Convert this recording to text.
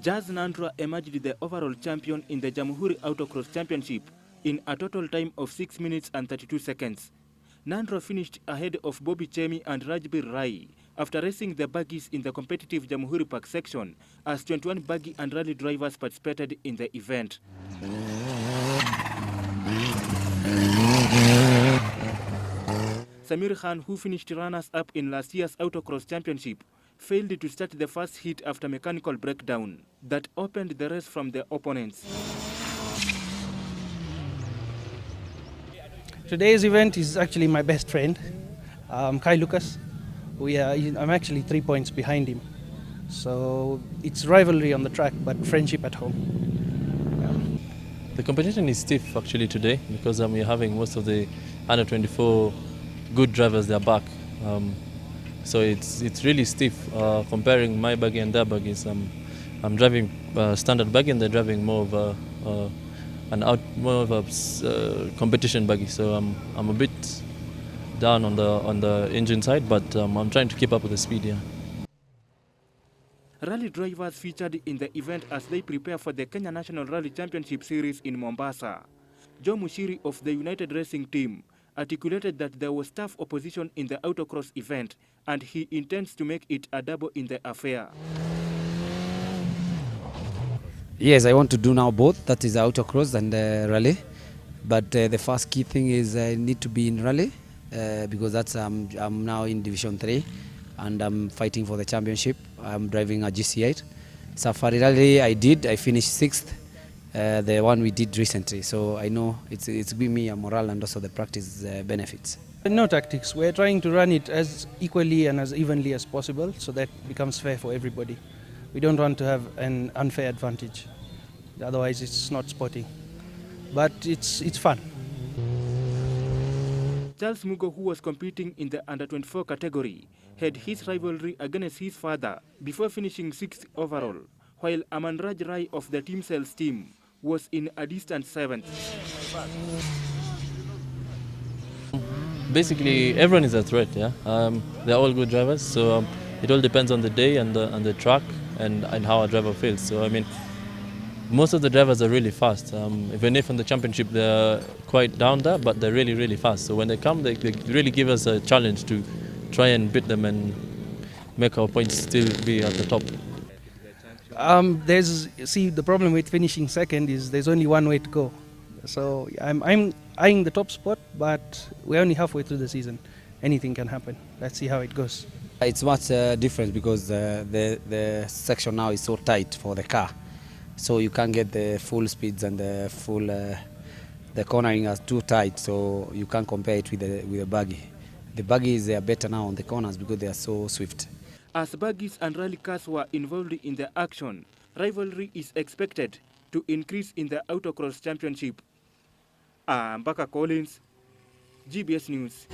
Jazz Nandra emerged the overall champion in the Jamuhuri Autocross Championship in a total time of 6 minutes and 32 seconds. Nandra finished ahead of Bobby Chemi and Rajbir Rai after racing the buggies in the competitive Jamhuri Park section as 21 buggy and rally drivers participated in the event. Samir Khan, who finished runners-up in last year's Autocross Championship, failed to start the first heat after mechanical breakdown that opened the race from the opponents. Today's event is actually my best friend, Kai Lucas. I'm actually 3 points behind him. So it's rivalry on the track, but friendship at home. Yeah. The competition is stiff actually today because we're having most of the under 24 good drivers, they're back. So it's really stiff comparing my buggy and their buggies. I'm driving standard buggy and they're driving more of a competition buggy. So I'm a bit down on the engine side, but I'm trying to keep up with the speed. Yeah. Rally drivers featured in the event as they prepare for the Kenya National Rally Championship Series in Mombasa. Jamuhuri of the United Racing Team articulated that there was tough opposition in the autocross event and he intends to make it a double in the affair. Yes, I want to do now both, that is autocross and rally. But the first key thing is I need to be in rally because that's I'm now in Division 3 and I'm fighting for the championship. I'm driving a GC8. Safari rally I finished 6th. The one we did recently, so I know it's giving me a morale and also the practice benefits. No tactics. We're trying to run it as equally and as evenly as possible so that it becomes fair for everybody. We don't want to have an unfair advantage. Otherwise, it's not sporting. But it's fun. Charles Mugo, who was competing in the under-24 category, had his rivalry against his father before finishing 6th overall, while Rajbir Rai of the Team Sales team was in a distant 7th. Basically, everyone is a threat. Yeah, they're all good drivers. So it all depends on the day and the track and how a driver feels. So I mean, most of the drivers are really fast. Even if in the championship they're quite down there, but they're really, really fast. So when they come, they really give us a challenge to try and beat them and make our points still be at the top. The problem with finishing second is there's only one way to go. So I'm eyeing the top spot, but we're only halfway through the season. Anything can happen. Let's see how it goes. It's much different because the section now is so tight for the car. So you can't get the full speeds and the full the cornering is too tight, so you can't compare it with the buggy. The buggies are better now on the corners because they are so swift. As buggies and rally cars were involved in the action, rivalry is expected to increase in the Autocross Championship. Mbaka Collins, GBS News.